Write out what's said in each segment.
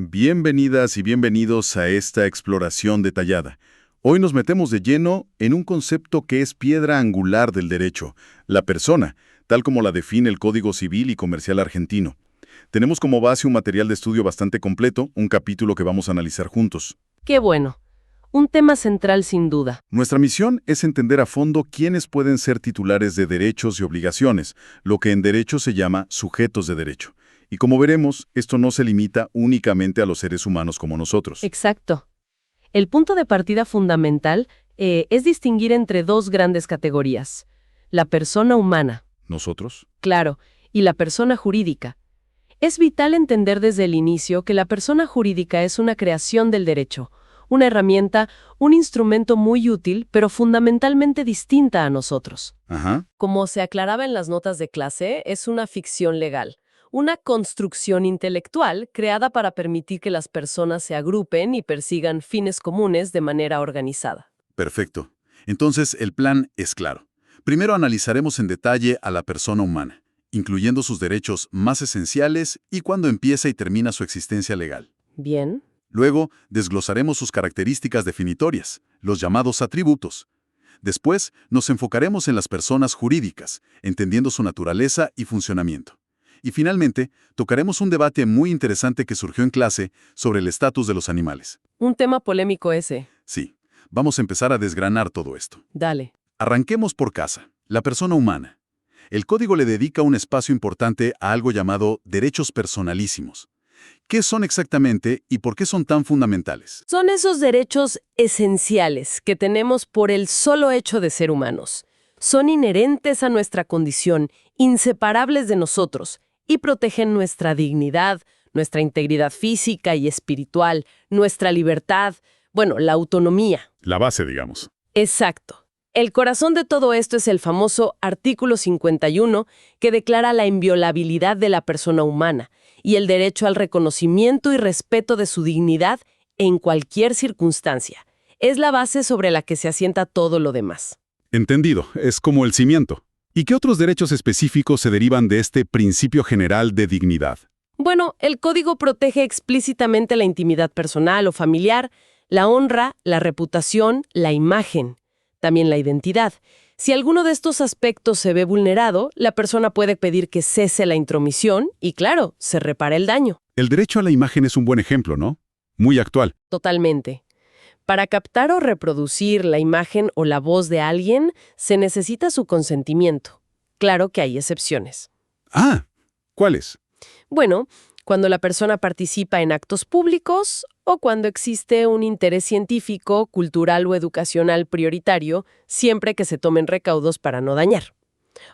Bienvenidas y bienvenidos a esta exploración detallada. Hoy nos metemos de lleno en un concepto que es piedra angular del derecho, la persona, tal como la define el Código Civil y Comercial argentino. Tenemos como base un material de estudio bastante completo, un capítulo que vamos a analizar juntos. Qué bueno. Un tema central sin duda. Nuestra misión es entender a fondo quiénes pueden ser titulares de derechos y obligaciones, lo que en derecho se llama sujetos de derecho. Y como veremos, esto no se limita únicamente a los seres humanos como nosotros. Exacto. El punto de partida fundamental es distinguir entre dos grandes categorías. La persona humana, ¿Nosotros? claro, y la persona jurídica. Es vital entender desde el inicio que la persona jurídica es una creación del derecho, una herramienta, un instrumento muy útil, pero fundamentalmente distinta a nosotros. Ajá. Como se aclaraba en las notas de clase, es una ficción legal, una construcción intelectual creada para permitir que las personas se agrupen y persigan fines comunes de manera organizada. Perfecto. Entonces, el plan es claro. Primero analizaremos en detalle a la persona humana, incluyendo sus derechos más esenciales y cuándo empieza y termina su existencia legal. Bien. Luego, desglosaremos sus características definitorias, los llamados atributos. Después, nos enfocaremos en las personas jurídicas, entendiendo su naturaleza y funcionamiento. Y finalmente, tocaremos un debate muy interesante que surgió en clase sobre el estatus de los animales. Un tema polémico ese. Sí, vamos a empezar a desgranar todo esto. Dale. Arranquemos por casa, la persona humana. El código le dedica un espacio importante a algo llamado derechos personalísimos. ¿Qué son exactamente y por qué son tan fundamentales? Son esos derechos esenciales que tenemos por el solo hecho de ser humanos. Son inherentes a nuestra condición, inseparables de nosotros, y protegen nuestra dignidad, nuestra integridad física y espiritual, nuestra libertad, la autonomía. La base, digamos. Exacto. El corazón de todo esto es el famoso artículo 51, que declara la inviolabilidad de la persona humana y el derecho al reconocimiento y respeto de su dignidad en cualquier circunstancia. Es la base sobre la que se asienta todo lo demás. Entendido, es como el cimiento. ¿Y qué otros derechos específicos se derivan de este principio general de dignidad? Bueno, el código protege explícitamente la intimidad personal o familiar, la honra, la reputación, la imagen, también la identidad. Si alguno de estos aspectos se ve vulnerado, la persona puede pedir que cese la intromisión y, claro, se repare el daño. El derecho a la imagen es un buen ejemplo, ¿no? Muy actual. Totalmente. Para captar o reproducir la imagen o la voz de alguien, se necesita su consentimiento. Claro que hay excepciones. Ah, ¿cuáles? Bueno, cuando la persona participa en actos públicos o cuando existe un interés científico, cultural o educacional prioritario, siempre que se tomen recaudos para no dañar.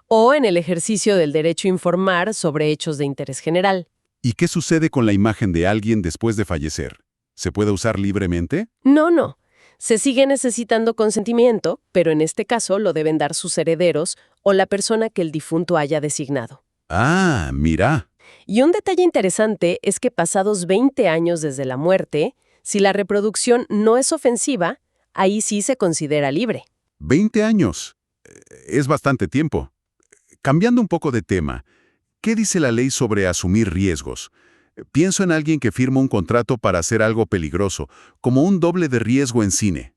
O en el ejercicio del derecho a informar sobre hechos de interés general. ¿Y qué sucede con la imagen de alguien después de fallecer? ¿Se puede usar libremente? No. Se sigue necesitando consentimiento, pero en este caso lo deben dar sus herederos o la persona que el difunto haya designado. Ah, mira. Y un detalle interesante es que pasados 20 años desde la muerte, si la reproducción no es ofensiva, ahí sí se considera libre. 20 años. Es bastante tiempo. Cambiando un poco de tema, ¿qué dice la ley sobre asumir riesgos? Pienso en alguien que firma un contrato para hacer algo peligroso, como un doble de riesgo en cine.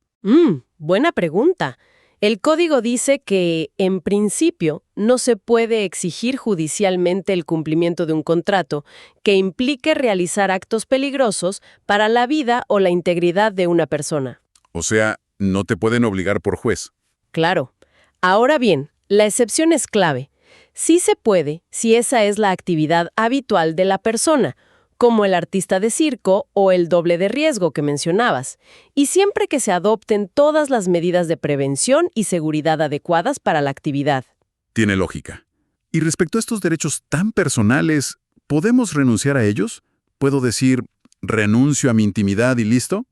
Buena pregunta. El código dice que, en principio, no se puede exigir judicialmente el cumplimiento de un contrato que implique realizar actos peligrosos para la vida o la integridad de una persona. O sea, no te pueden obligar por juez. Claro. Ahora bien, la excepción es clave. Sí se puede si esa es la actividad habitual de la persona, como el artista de circo o el doble de riesgo que mencionabas, y siempre que se adopten todas las medidas de prevención y seguridad adecuadas para la actividad. Tiene lógica. Y respecto a estos derechos tan personales, ¿podemos renunciar a ellos? ¿Puedo decir, renuncio a mi intimidad y listo?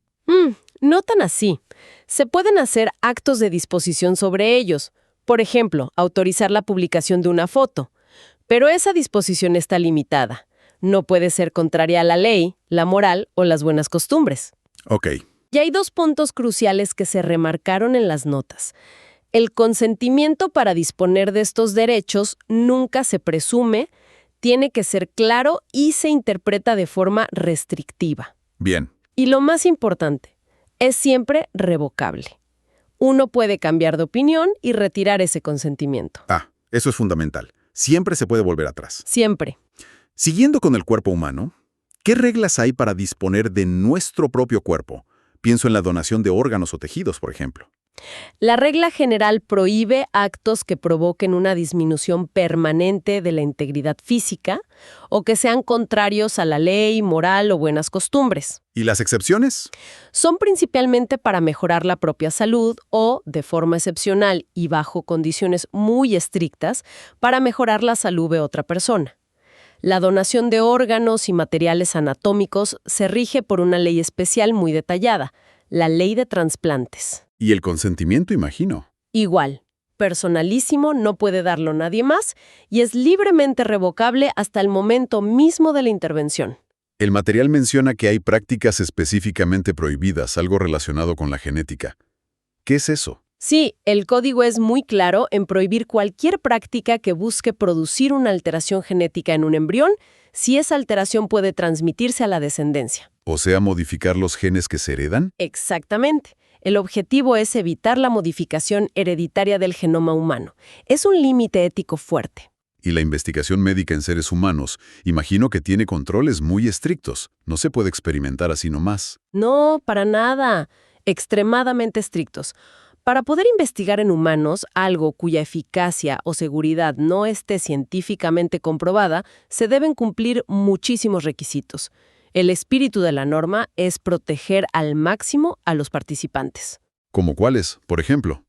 No tan así. Se pueden hacer actos de disposición sobre ellos. Por ejemplo, autorizar la publicación de una foto. Pero esa disposición está limitada. No puede ser contraria a la ley, la moral o las buenas costumbres. Ok. Y hay dos puntos cruciales que se remarcaron en las notas. El consentimiento para disponer de estos derechos nunca se presume, Tiene que ser claro y se interpreta de forma restrictiva. Bien. Y lo más importante, es siempre revocable. Uno puede cambiar de opinión y retirar ese consentimiento. Ah, eso es fundamental. Siempre se puede volver atrás. Siempre. Siguiendo con el cuerpo humano, ¿qué reglas hay para disponer de nuestro propio cuerpo? Pienso en la donación de órganos o tejidos, por ejemplo. La regla general prohíbe actos que provoquen una disminución permanente de la integridad física o que sean contrarios a la ley, moral o buenas costumbres. ¿Y las excepciones? Son principalmente para mejorar la propia salud o, de forma excepcional y bajo condiciones muy estrictas, para mejorar la salud de otra persona. La donación de órganos y materiales anatómicos se rige por una ley especial muy detallada, la Ley de Trasplantes. Y el consentimiento, imagino. Igual, personalísimo, no puede darlo nadie más y es libremente revocable hasta el momento mismo de la intervención. El material menciona que hay prácticas específicamente prohibidas, algo relacionado con la genética. ¿Qué es eso? Sí, el código es muy claro en prohibir cualquier práctica que busque producir una alteración genética en un embrión si esa alteración puede transmitirse a la descendencia. O sea, modificar los genes que se heredan. Exactamente. El objetivo es evitar la modificación hereditaria del genoma humano. Es un límite ético fuerte. Y la investigación médica en seres humanos, imagino que tiene controles muy estrictos. No se puede experimentar así nomás. No, para nada. Extremadamente estrictos. Para poder investigar en humanos algo cuya eficacia o seguridad no esté científicamente comprobada, se deben cumplir muchísimos requisitos. El espíritu de la norma es proteger al máximo a los participantes. ¿Cómo cuáles, por ejemplo?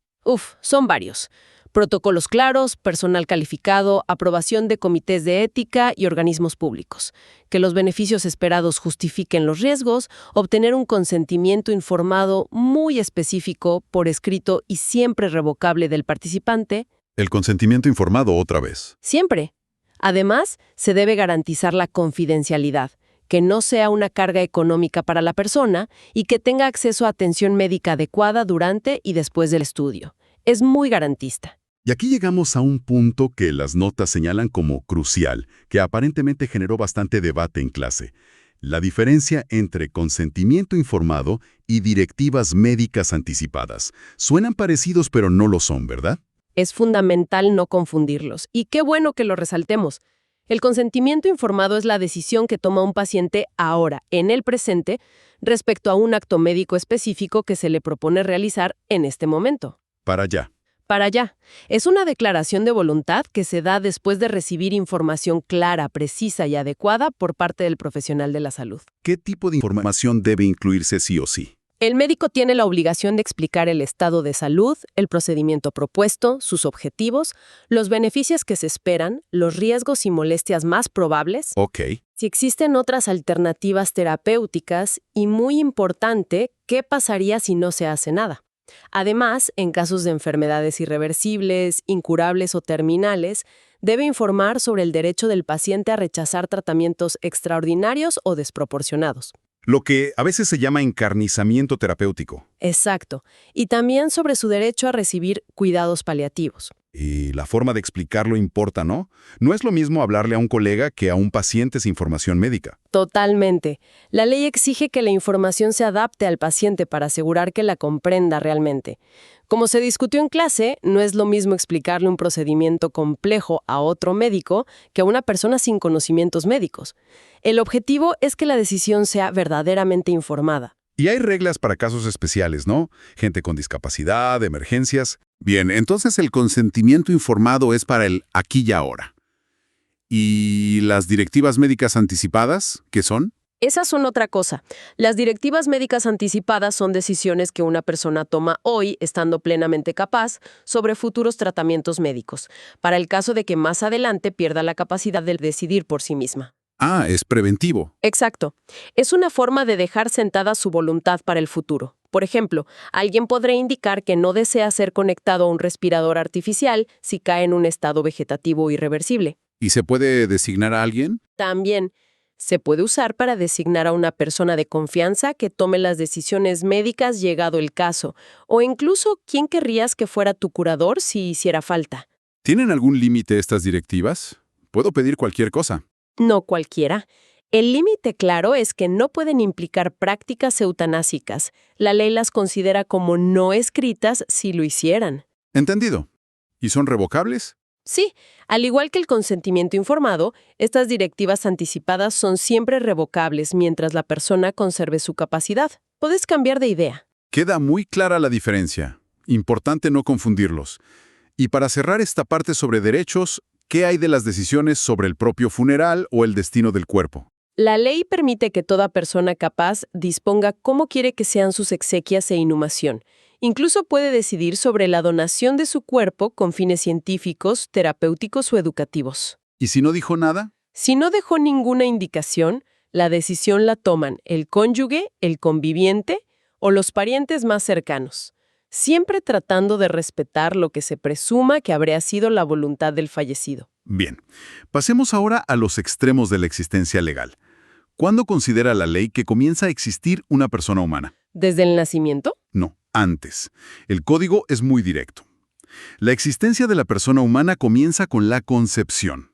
Son varios. Protocolos claros, personal calificado, aprobación de comités de ética y organismos públicos. Que los beneficios esperados justifiquen los riesgos, obtener un consentimiento informado muy específico, por escrito y siempre revocable del participante. El consentimiento informado otra vez. Siempre. Además, se debe garantizar la confidencialidad, que no sea una carga económica para la persona y que tenga acceso a atención médica adecuada durante y después del estudio. Es muy garantista. Y aquí llegamos a un punto que las notas señalan como crucial, que aparentemente generó bastante debate en clase. La diferencia entre consentimiento informado y directivas médicas anticipadas. Suenan parecidos, pero no lo son, ¿verdad? Es fundamental no confundirlos. Y qué bueno que lo resaltemos. El consentimiento informado es la decisión que toma un paciente ahora, en el presente, respecto a un acto médico específico que se le propone realizar en este momento. Para allá. Para allá. Es una declaración de voluntad que se da después de recibir información clara, precisa y adecuada por parte del profesional de la salud. ¿Qué tipo de información debe incluirse sí o sí? El médico tiene la obligación de explicar el estado de salud, el procedimiento propuesto, sus objetivos, los beneficios que se esperan, los riesgos y molestias más probables, Ok. si existen otras alternativas terapéuticas y, muy importante, qué pasaría si no se hace nada. Además, en casos de enfermedades irreversibles, incurables o terminales, debe informar sobre el derecho del paciente a rechazar tratamientos extraordinarios o desproporcionados. Lo que a veces se llama encarnizamiento terapéutico. Exacto. Y también sobre su derecho a recibir cuidados paliativos. Y la forma de explicarlo importa, ¿no? No es lo mismo hablarle a un colega que a un paciente sin formación médica. Totalmente. La ley exige que la información se adapte al paciente para asegurar que la comprenda realmente. Como se discutió en clase, no es lo mismo explicarle un procedimiento complejo a otro médico que a una persona sin conocimientos médicos. El objetivo es que la decisión sea verdaderamente informada. Y hay reglas para casos especiales, ¿no? Gente con discapacidad, emergencias. Bien, entonces el consentimiento informado es para el aquí y ahora. ¿Y las directivas médicas anticipadas, qué son? Esas son otra cosa. Las directivas médicas anticipadas son decisiones que una persona toma hoy, estando plenamente capaz, sobre futuros tratamientos médicos, para el caso de que más adelante pierda la capacidad de decidir por sí misma. Ah, es preventivo. Exacto. Es una forma de dejar sentada su voluntad para el futuro. Por ejemplo, alguien podría indicar que no desea ser conectado a un respirador artificial si cae en un estado vegetativo irreversible. ¿Y se puede designar a alguien? También se puede usar para designar a una persona de confianza que tome las decisiones médicas llegado el caso, o incluso quién querrías que fuera tu curador si hiciera falta. ¿Tienen algún límite estas directivas? puedo pedir cualquier cosa. No cualquiera. El límite claro es que no pueden implicar prácticas eutanásicas. La ley las considera como no escritas si lo hicieran. Entendido. ¿Y son revocables? Sí, al igual que el consentimiento informado, estas directivas anticipadas son siempre revocables mientras la persona conserve su capacidad. Puedes cambiar de idea. Queda muy clara la diferencia. Importante no confundirlos. Y para cerrar esta parte sobre derechos, ¿qué hay de las decisiones sobre el propio funeral o el destino del cuerpo? La ley permite que toda persona capaz disponga cómo quiere que sean sus exequias e inhumación. Incluso puede decidir sobre la donación de su cuerpo con fines científicos, terapéuticos o educativos. ¿Y si no dijo nada? Si no dejó ninguna indicación, la decisión la toman el cónyuge, el conviviente o los parientes más cercanos, siempre tratando de respetar lo que se presuma que habría sido la voluntad del fallecido. Bien, pasemos ahora a los extremos de la existencia legal. ¿Cuándo considera la ley que comienza a existir una persona humana? ¿Desde el nacimiento? No, antes. El código es muy directo. La existencia de la persona humana comienza con la concepción.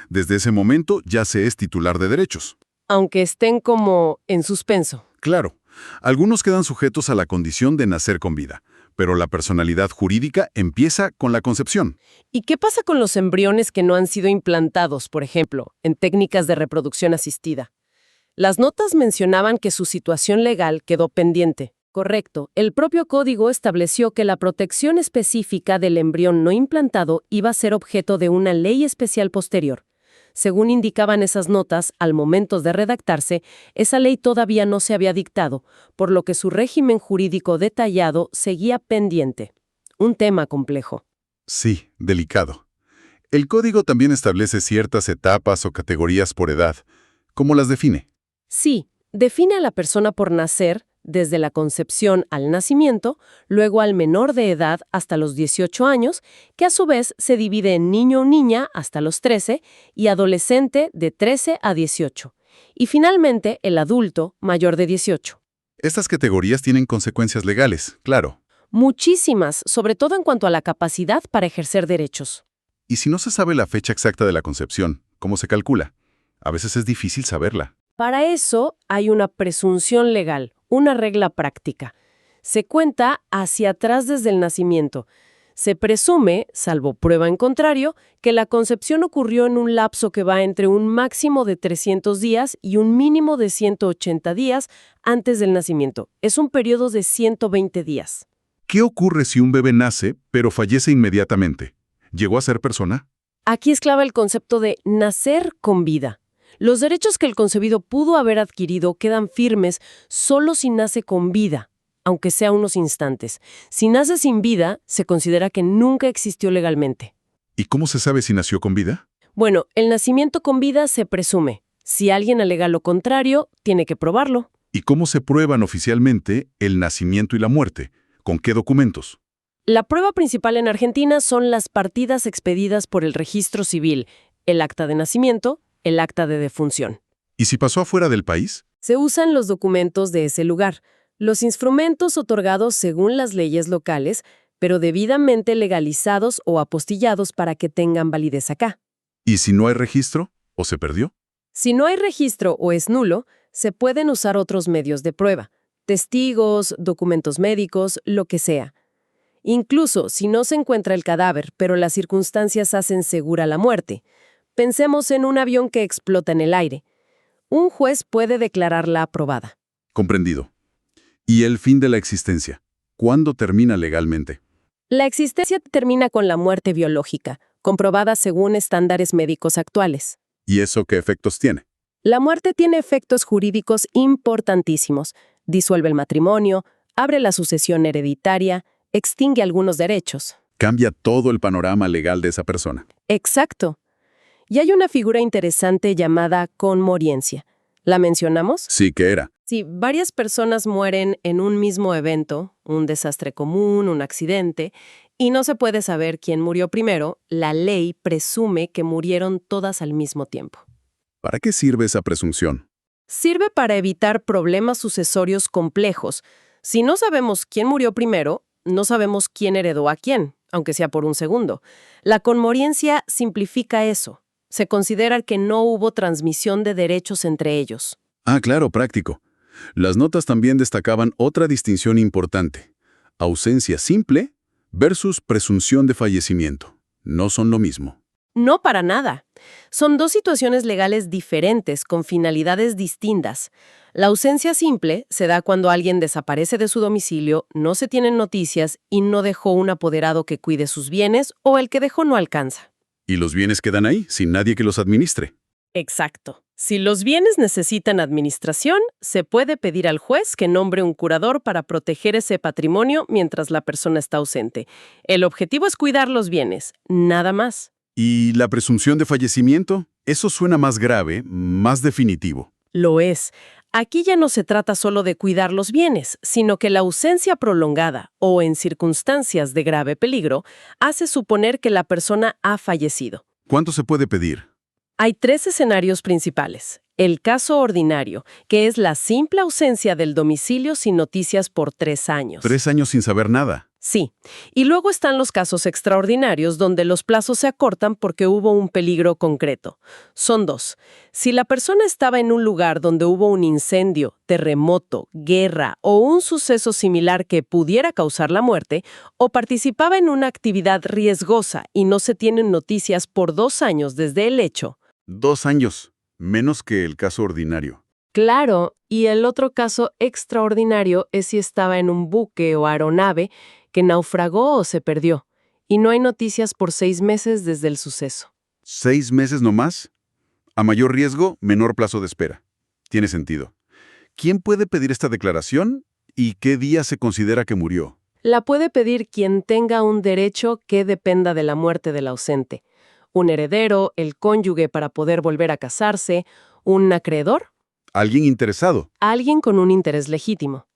Desde ese momento ya se es titular de derechos. Aunque estén como en suspenso. Claro, algunos quedan sujetos a la condición de nacer con vida, pero la personalidad jurídica empieza con la concepción. ¿Y qué pasa con los embriones que no han sido implantados, por ejemplo, en técnicas de reproducción asistida? Las notas mencionaban que su situación legal quedó pendiente. Correcto, el propio código estableció que la protección específica del embrión no implantado iba a ser objeto de una ley especial posterior. Según indicaban esas notas, al momento de redactarse, esa ley todavía no se había dictado, por lo que su régimen jurídico detallado seguía pendiente. Un tema complejo. Sí, delicado. El código también establece ciertas etapas o categorías por edad. ¿Cómo las define? Sí, define a la persona por nacer, desde la concepción al nacimiento, luego al menor de edad hasta los 18 años, que a su vez se divide en niño o niña hasta los 13 y adolescente de 13 a 18. Y finalmente el adulto mayor de 18. Estas categorías tienen consecuencias legales, claro. Muchísimas, sobre todo en cuanto a la capacidad para ejercer derechos. Y si no se sabe la fecha exacta de la concepción, ¿cómo se calcula? A veces es difícil saberla. Para eso hay una presunción legal, una regla práctica. Se cuenta hacia atrás desde el nacimiento. Se presume, salvo prueba en contrario, que la concepción ocurrió en un lapso que va entre un máximo de 300 días y un mínimo de 180 días antes del nacimiento. Es un periodo de 120 días. ¿Qué ocurre si un bebé nace, pero fallece inmediatamente? ¿Llegó a ser persona? Aquí es clave el concepto de nacer con vida. Los derechos que el concebido pudo haber adquirido quedan firmes solo si nace con vida, aunque sea unos instantes. Si nace sin vida, se considera que nunca existió legalmente. ¿Y cómo se sabe si nació con vida? Bueno, el nacimiento con vida se presume. Si alguien alega lo contrario, tiene que probarlo. ¿Y cómo se prueban oficialmente el nacimiento y la muerte? ¿Con qué documentos? La prueba principal en Argentina son las partidas expedidas por el registro civil, el acta de nacimiento, el acta de defunción. ¿Y si pasó afuera del país? Se usan los documentos de ese lugar, los instrumentos otorgados según las leyes locales, pero debidamente legalizados o apostillados para que tengan validez acá. ¿Y si no hay registro? ¿O se perdió? Si no hay registro o es nulo, se pueden usar otros medios de prueba, testigos, documentos médicos, lo que sea. Incluso si no se encuentra el cadáver, pero las circunstancias hacen segura la muerte. Pensemos en un avión que explota en el aire. Un juez puede declararla aprobada. Comprendido. ¿Y el fin de la existencia? ¿Cuándo termina legalmente? La existencia termina con la muerte biológica, comprobada según estándares médicos actuales. ¿Y eso qué efectos tiene? La muerte tiene efectos jurídicos importantísimos. Disuelve el matrimonio, abre la sucesión hereditaria, extingue algunos derechos. Cambia todo el panorama legal de esa persona. Exacto. Y hay una figura interesante llamada conmoriencia. ¿La mencionamos? Sí que era. Si varias personas mueren en un mismo evento, un desastre común, un accidente, y no se puede saber quién murió primero, la ley presume que murieron todas al mismo tiempo. ¿Para qué sirve esa presunción? Sirve para evitar problemas sucesorios complejos. Si no sabemos quién murió primero, no sabemos quién heredó a quién, aunque sea por un segundo. La conmoriencia simplifica eso. Se considera que no hubo transmisión de derechos entre ellos. Ah, claro, práctico. Las notas también destacaban otra distinción importante: ausencia simple versus presunción de fallecimiento. No son lo mismo. No para nada. Son dos situaciones legales diferentes con finalidades distintas. La ausencia simple se da cuando alguien desaparece de su domicilio, no se tienen noticias y no dejó un apoderado que cuide sus bienes o el que dejó no alcanza. Y los bienes quedan ahí, sin nadie que los administre. Exacto. Si los bienes necesitan administración, se puede pedir al juez que nombre un curador para proteger ese patrimonio mientras la persona está ausente. El objetivo es cuidar los bienes, nada más. ¿Y la presunción de fallecimiento? Eso suena más grave, más definitivo. Lo es. Aquí ya no se trata solo de cuidar los bienes, sino que la ausencia prolongada o en circunstancias de grave peligro hace suponer que la persona ha fallecido. ¿Cuánto se puede pedir? Hay 3 escenarios principales. El caso ordinario, que es la simple ausencia del domicilio sin noticias por 3 años. 3 años sin saber nada. Sí. Y luego están los casos extraordinarios donde los plazos se acortan porque hubo un peligro concreto. Son 2. Si la persona estaba en un lugar donde hubo un incendio, terremoto, guerra o un suceso similar que pudiera causar la muerte, o participaba en una actividad riesgosa y no se tienen noticias por 2 años desde el hecho. 2 años, menos que el caso ordinario. Claro, y el otro caso extraordinario es si estaba en un buque o aeronave que naufragó o se perdió, y no hay noticias por 6 meses desde el suceso. 6 meses nomás. A mayor riesgo, menor plazo de espera. Tiene sentido. ¿Quién puede pedir esta declaración y qué día se considera que murió? La puede pedir quien tenga un derecho que dependa de la muerte del ausente. Un heredero, el cónyuge para poder volver a casarse, un acreedor, ¿Alguien interesado? alguien con un interés legítimo.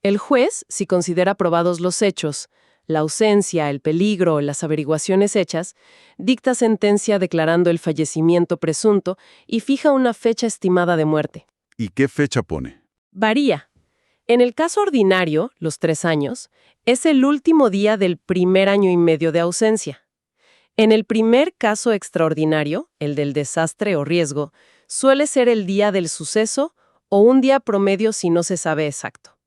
El juez, si considera probados los hechos, la ausencia, el peligro, las averiguaciones hechas, dicta sentencia declarando el fallecimiento presunto y fija una fecha estimada de muerte. ¿Y qué fecha pone? Varía. En el caso ordinario, los 3 años, es el último día del primer año y medio de ausencia. En el primer caso extraordinario, el del desastre o riesgo, suele ser el día del suceso o un día promedio si no se sabe exacto.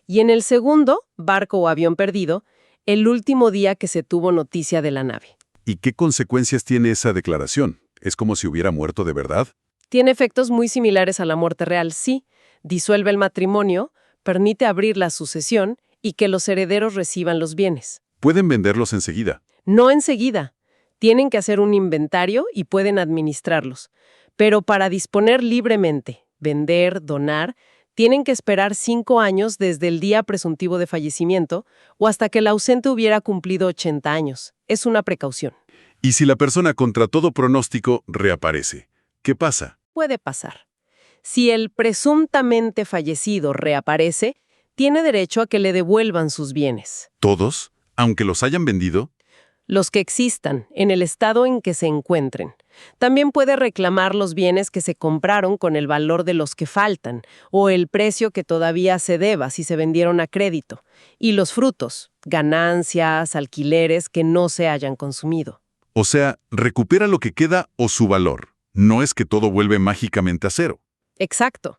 Y en el segundo, barco o avión perdido, el último día que se tuvo noticia de la nave. ¿Y qué consecuencias tiene esa declaración? ¿Es como si hubiera muerto de verdad? Tiene efectos muy similares a la muerte real, sí. Disuelve el matrimonio, permite abrir la sucesión y que los herederos reciban los bienes. Pueden venderlos enseguida. No enseguida. Tienen que hacer un inventario y pueden administrarlos. Pero para disponer libremente, vender, donar, tienen que esperar 5 años desde el día presuntivo de fallecimiento o hasta que el ausente hubiera cumplido 80 años. Es una precaución. ¿Y si la persona contra todo pronóstico reaparece? ¿Qué pasa? Puede pasar. Si el presuntamente fallecido reaparece, tiene derecho a que le devuelvan sus bienes. ¿Todos? ¿Aunque los hayan vendido? Los que existan, en el estado en que se encuentren. También puede reclamar los bienes que se compraron con el valor de los que faltan, o el precio que todavía se deba si se vendieron a crédito, y los frutos, ganancias, alquileres que no se hayan consumido. O sea, recupera lo que queda o su valor. No es que todo vuelve mágicamente a cero. Exacto.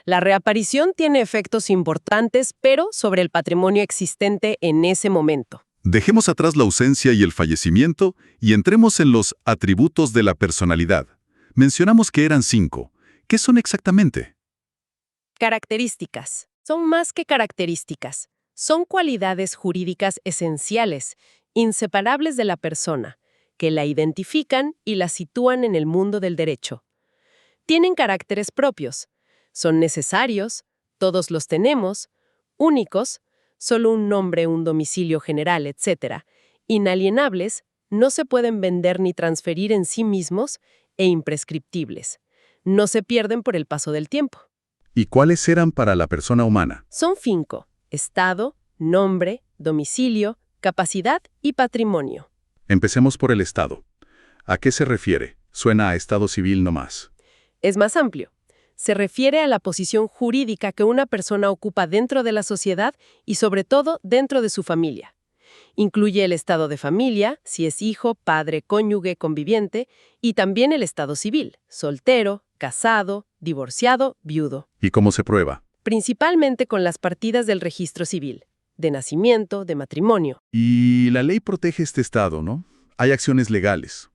La reaparición tiene efectos importantes, pero sobre el patrimonio existente en ese momento. Dejemos atrás la ausencia y el fallecimiento y entremos en los atributos de la personalidad. Mencionamos que eran 5. ¿Qué son exactamente? Características. Son más que características. Son cualidades jurídicas esenciales, inseparables de la persona, que la identifican y la sitúan en el mundo del derecho. Tienen caracteres propios. Son necesarios, todos los tenemos, únicos, solo un nombre, un domicilio general, etc. Inalienables, no se pueden vender ni transferir en sí mismos e imprescriptibles. No se pierden por el paso del tiempo. ¿Y cuáles eran para la persona humana? Son 5: estado, nombre, domicilio, capacidad y patrimonio. Empecemos por el estado. ¿A qué se refiere? Suena a estado civil nomás. Es más amplio. Se refiere a la posición jurídica que una persona ocupa dentro de la sociedad y sobre todo dentro de su familia. Incluye el estado de familia, si es hijo, padre, cónyuge, conviviente, y también el estado civil, soltero, casado, divorciado, viudo. ¿Y cómo se prueba? Principalmente con las partidas del registro civil, de nacimiento, de matrimonio. Y la ley protege este estado, ¿no? Hay acciones legales.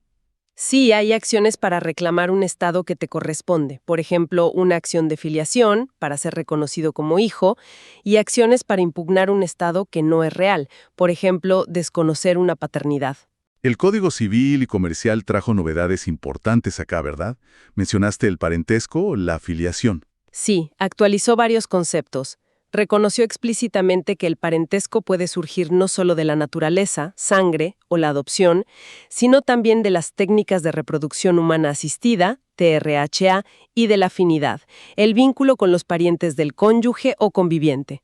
Sí, hay acciones para reclamar un estado que te corresponde, por ejemplo, una acción de filiación para ser reconocido como hijo, y acciones para impugnar un estado que no es real, por ejemplo, desconocer una paternidad. El Código Civil y Comercial trajo novedades importantes acá, ¿verdad? Mencionaste el parentesco, la filiación. Sí, actualizó varios conceptos. Reconoció explícitamente que el parentesco puede surgir no solo de la naturaleza, sangre o la adopción, sino también de las técnicas de reproducción humana asistida, TRHA, y de la afinidad, el vínculo con los parientes del cónyuge o conviviente.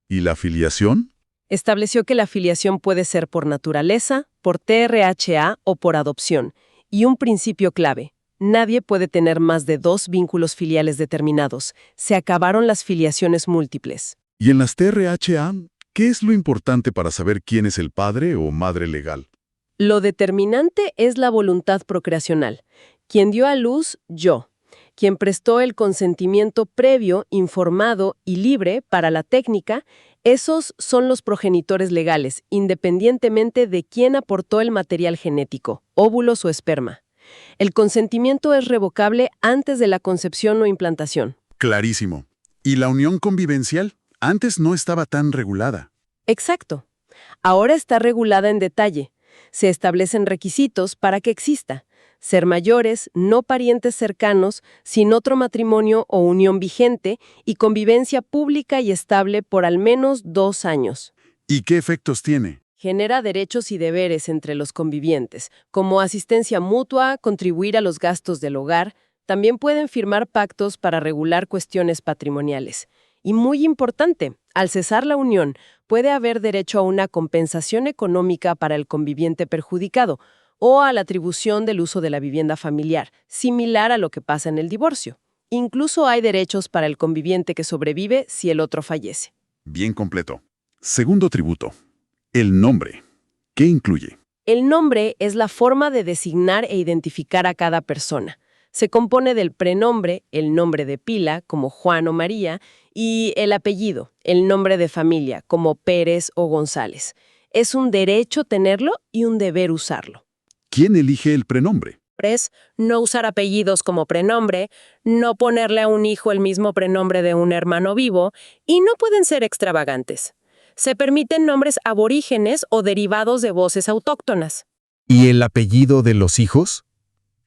¿Y la filiación? Estableció que la filiación puede ser por naturaleza, por TRHA o por adopción, y un principio clave. Nadie puede tener más de 2 vínculos filiales determinados. Se acabaron las filiaciones múltiples. ¿Y en las TRHA, qué es lo importante para saber quién es el padre o madre legal? Lo determinante es la voluntad procreacional. Quien dio a luz, yo. Quien prestó el consentimiento previo, informado y libre para la técnica, esos son los progenitores legales, independientemente de quién aportó el material genético, óvulos o esperma. El consentimiento es revocable antes de la concepción o implantación. Clarísimo. ¿Y la unión convivencial? Antes no estaba tan regulada. Exacto. Ahora está regulada en detalle. Se establecen requisitos para que exista. Ser mayores, no parientes cercanos, sin otro matrimonio o unión vigente y convivencia pública y estable por al menos 2 años. ¿Y qué efectos tiene? Genera derechos y deberes entre los convivientes, como asistencia mutua, contribuir a los gastos del hogar. También pueden firmar pactos para regular cuestiones patrimoniales. Y muy importante, al cesar la unión, puede haber derecho a una compensación económica para el conviviente perjudicado o a la atribución del uso de la vivienda familiar, similar a lo que pasa en el divorcio. Incluso hay derechos para el conviviente que sobrevive si el otro fallece. Bien completo. Segundo tributo. El nombre. ¿Qué incluye? El nombre es la forma de designar e identificar a cada persona. Se compone del prenombre, el nombre de pila, como Juan o María, y el apellido, el nombre de familia, como Pérez o González. Es un derecho tenerlo y un deber usarlo. ¿Quién elige el prenombre? No usar apellidos como prenombre, no ponerle a un hijo el mismo prenombre de un hermano vivo, y no pueden ser extravagantes. Se permiten nombres aborígenes o derivados de voces autóctonas. ¿Y el apellido de los hijos?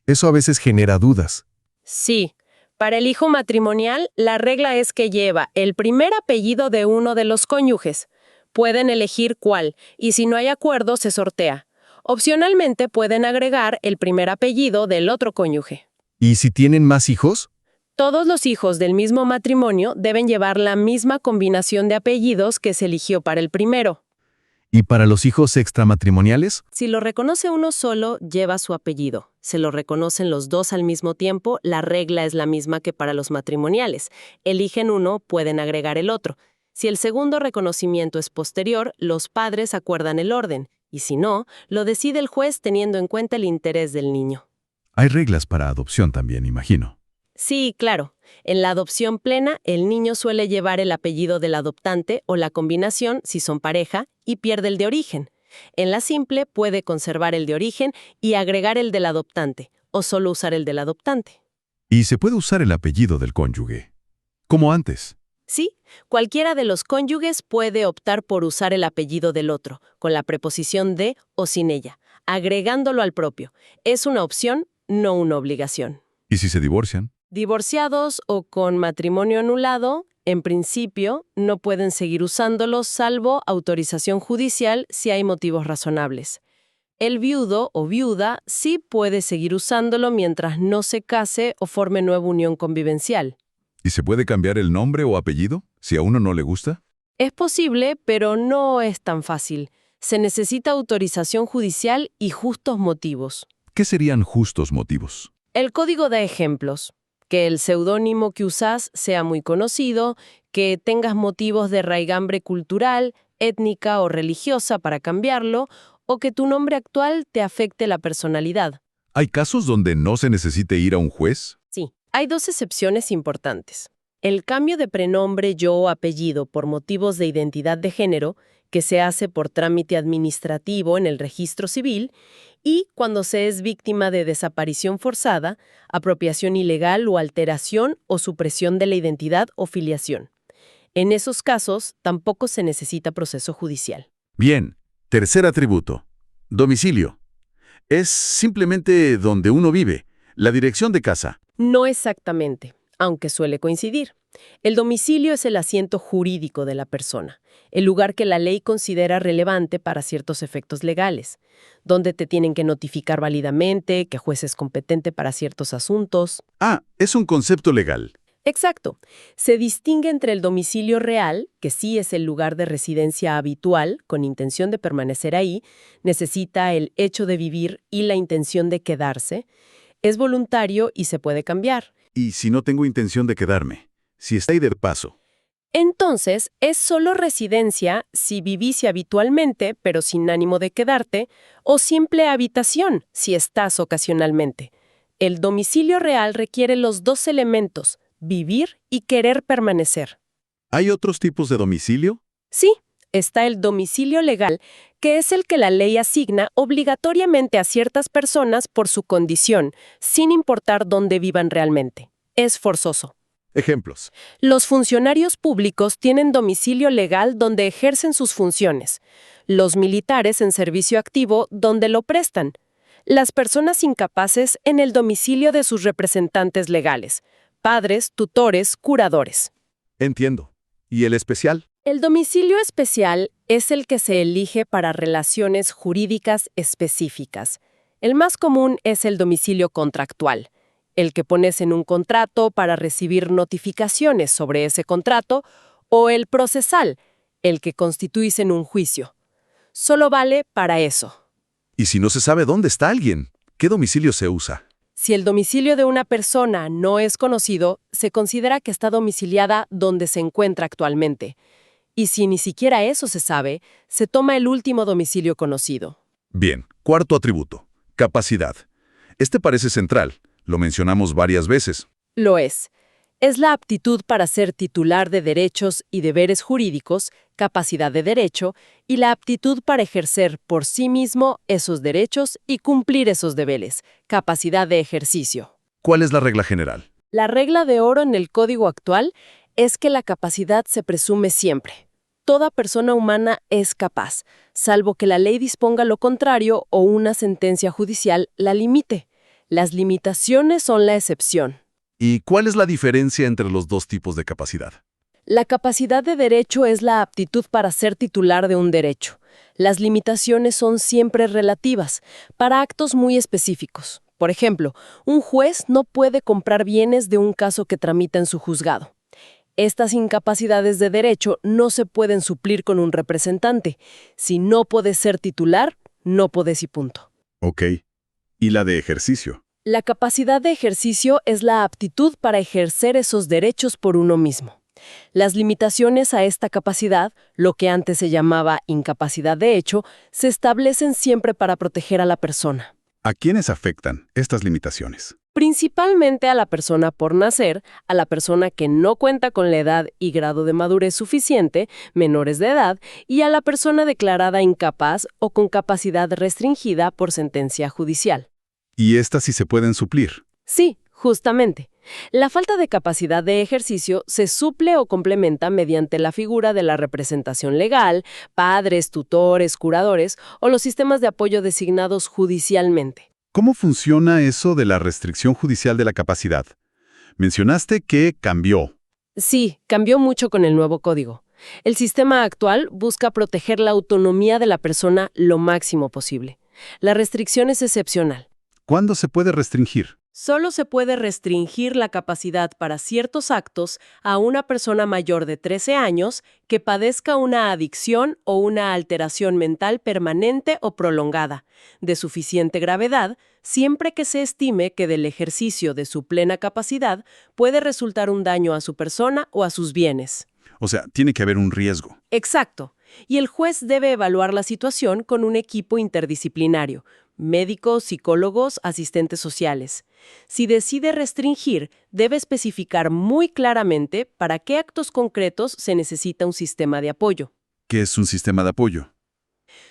Eso a veces genera dudas. Sí, para el hijo matrimonial, la regla es que lleva el primer apellido de uno de los cónyuges. Pueden elegir cuál, y si no hay acuerdo, se sortea. Opcionalmente pueden agregar el primer apellido del otro cónyuge. ¿Y si tienen más hijos? Todos los hijos del mismo matrimonio deben llevar la misma combinación de apellidos que se eligió para el primero. ¿Y para los hijos extramatrimoniales? Si lo reconoce uno solo, lleva su apellido. Se lo reconocen los dos al mismo tiempo, la regla es la misma que para los matrimoniales. Eligen uno, pueden agregar el otro. Si el segundo reconocimiento es posterior, los padres acuerdan el orden, y si no, lo decide el juez teniendo en cuenta el interés del niño. Hay reglas para adopción también, imagino. Sí, claro. En la adopción plena, el niño suele llevar el apellido del adoptante o la combinación, si son pareja, y pierde el de origen. En la simple, puede conservar el de origen y agregar el del adoptante, o solo usar el del adoptante. ¿Y se puede usar el apellido del cónyuge? Como antes. Sí, cualquiera de los cónyuges puede optar por usar el apellido del otro, con la preposición de o sin ella, agregándolo al propio. Es una opción, no una obligación. ¿Y si se divorcian? Divorciados o con matrimonio anulado, en principio, no pueden seguir usándolo salvo autorización judicial si hay motivos razonables. El viudo o viuda sí puede seguir usándolo mientras no se case o forme nueva unión convivencial. ¿Y se puede cambiar el nombre o apellido si a uno no le gusta? Es posible, pero no es tan fácil. Se necesita autorización judicial y justos motivos. ¿Qué serían justos motivos? El código da ejemplos. Que el seudónimo que usás sea muy conocido, que tengas motivos de raigambre cultural, étnica o religiosa para cambiarlo, o que tu nombre actual te afecte la personalidad. ¿Hay casos donde no se necesite ir a un juez? Sí, hay dos excepciones importantes. El cambio de prenombre yo o apellido por motivos de identidad de género, que se hace por trámite administrativo en el registro civil, y cuando se es víctima de desaparición forzada, apropiación ilegal o alteración o supresión de la identidad o filiación. En esos casos, tampoco se necesita proceso judicial. Bien. Tercer atributo. Domicilio. Es simplemente donde uno vive, la dirección de casa. No exactamente, aunque suele coincidir. El domicilio es el asiento jurídico de la persona, el lugar que la ley considera relevante para ciertos efectos legales, donde te tienen que notificar válidamente, que juez es competente para ciertos asuntos. Ah, es un concepto legal. Exacto. Se distingue entre el domicilio real, que sí es el lugar de residencia habitual, con intención de permanecer ahí, necesita el hecho de vivir y la intención de quedarse, es voluntario y se puede cambiar. ¿Y si no tengo intención de quedarme? Si está ahí de paso. Entonces, es solo residencia si vivís habitualmente, pero sin ánimo de quedarte, o simple habitación, si estás ocasionalmente. El domicilio real requiere los dos elementos, vivir y querer permanecer. ¿Hay otros tipos de domicilio? Sí, está el domicilio legal, que es el que la ley asigna obligatoriamente a ciertas personas por su condición, sin importar dónde vivan realmente. Es forzoso. Ejemplos. Los funcionarios públicos tienen domicilio legal donde ejercen sus funciones. Los militares en servicio activo donde lo prestan. Las personas incapaces en el domicilio de sus representantes legales. Padres, tutores, curadores. Entiendo. ¿Y el especial? El domicilio especial es el que se elige para relaciones jurídicas específicas. El más común es el domicilio contractual, el que pones en un contrato para recibir notificaciones sobre ese contrato, o el procesal, el que constituís en un juicio. Solo vale para eso. ¿Y si no se sabe dónde está alguien? ¿Qué domicilio se usa? Si el domicilio de una persona no es conocido, se considera que está domiciliada donde se encuentra actualmente. Y si ni siquiera eso se sabe, se toma el último domicilio conocido. Bien. Cuarto atributo. Capacidad. Este parece central. Lo mencionamos varias veces. Lo es. Es la aptitud para ser titular de derechos y deberes jurídicos, capacidad de derecho, y la aptitud para ejercer por sí mismo esos derechos y cumplir esos deberes, capacidad de ejercicio. ¿Cuál es la regla general? La regla de oro en el código actual es que la capacidad se presume siempre. Toda persona humana es capaz, salvo que la ley disponga lo contrario o una sentencia judicial la limite. Las limitaciones son la excepción. ¿Y cuál es la diferencia entre los dos tipos de capacidad? La capacidad de derecho es la aptitud para ser titular de un derecho. Las limitaciones son siempre relativas, para actos muy específicos. Por ejemplo, un juez no puede comprar bienes de un caso que tramita en su juzgado. Estas incapacidades de derecho no se pueden suplir con un representante. Si no podés ser titular, no podés y punto. Ok. ¿Y la de ejercicio? La capacidad de ejercicio es la aptitud para ejercer esos derechos por uno mismo. Las limitaciones a esta capacidad, lo que antes se llamaba incapacidad de hecho, se establecen siempre para proteger a la persona. ¿A quiénes afectan estas limitaciones? Principalmente a la persona por nacer, a la persona que no cuenta con la edad y grado de madurez suficiente, menores de edad, y a la persona declarada incapaz o con capacidad restringida por sentencia judicial. ¿Y estas sí se pueden suplir? Sí, justamente. La falta de capacidad de ejercicio se suple o complementa mediante la figura de la representación legal, padres, tutores, curadores o los sistemas de apoyo designados judicialmente. ¿Cómo funciona eso de la restricción judicial de la capacidad? Mencionaste que cambió. Sí, cambió mucho con el nuevo código. El sistema actual busca proteger la autonomía de la persona lo máximo posible. La restricción es excepcional. ¿Cuándo se puede restringir? Solo se puede restringir la capacidad para ciertos actos a una persona mayor de 13 años que padezca una adicción o una alteración mental permanente o prolongada, de suficiente gravedad, siempre que se estime que del ejercicio de su plena capacidad puede resultar un daño a su persona o a sus bienes. O sea, tiene que haber un riesgo. Exacto. y el juez debe evaluar la situación con un equipo interdisciplinario, médicos, psicólogos, asistentes sociales. Si decide restringir, debe especificar muy claramente para qué actos concretos se necesita un sistema de apoyo. ¿Qué es un sistema de apoyo?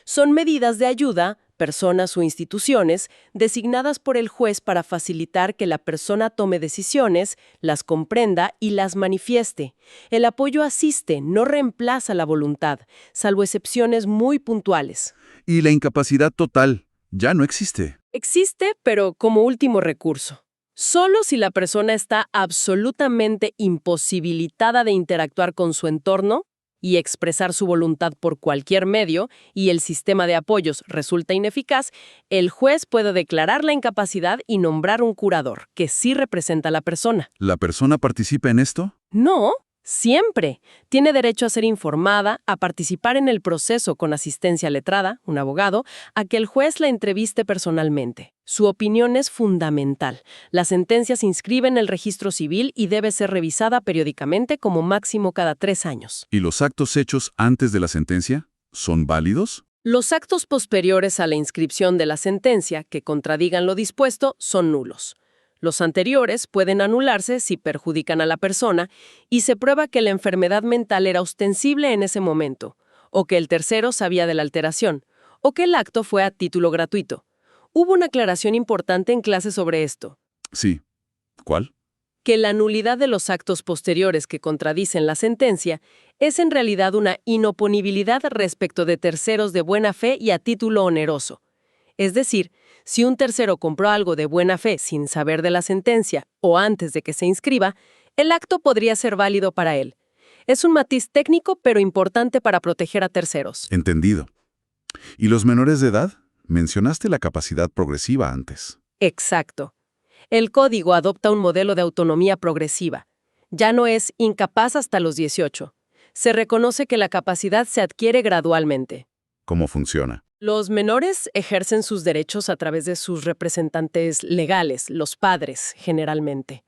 Son medidas de ayuda, personas o instituciones, designadas por el juez para facilitar que la persona tome decisiones, las comprenda y las manifieste. El apoyo asiste, no reemplaza la voluntad, salvo excepciones muy puntuales. Y la incapacidad total ya no existe. Existe, pero como último recurso. Solo si la persona está absolutamente imposibilitada de interactuar con su entorno y expresar su voluntad por cualquier medio, y el sistema de apoyos resulta ineficaz, el juez puede declarar la incapacidad y nombrar un curador, que sí representa a la persona. ¿La persona participa en esto? No, siempre. Tiene derecho a ser informada, a participar en el proceso con asistencia letrada, un abogado, a que el juez la entreviste personalmente. Su opinión es fundamental. La sentencia se inscribe en el registro civil y debe ser revisada periódicamente como máximo cada 3 años. ¿Y los actos hechos antes de la sentencia son válidos? Los actos posteriores a la inscripción de la sentencia que contradigan lo dispuesto son nulos. Los anteriores pueden anularse si perjudican a la persona y se prueba que la enfermedad mental era ostensible en ese momento, o que el tercero sabía de la alteración, o que el acto fue a título gratuito. Hubo una aclaración importante en clase sobre esto. Sí. ¿Cuál? Que la nulidad de los actos posteriores que contradicen la sentencia es en realidad una inoponibilidad respecto de terceros de buena fe y a título oneroso. Es decir, si un tercero compró algo de buena fe sin saber de la sentencia o antes de que se inscriba, el acto podría ser válido para él. Es un matiz técnico pero importante para proteger a terceros. Entendido. ¿Y los menores de edad? Mencionaste la capacidad progresiva antes. Exacto. El código adopta un modelo de autonomía progresiva. Ya no es incapaz hasta los 18. Se reconoce que la capacidad se adquiere gradualmente. ¿Cómo funciona? Los menores ejercen sus derechos a través de sus representantes legales, los padres, generalmente.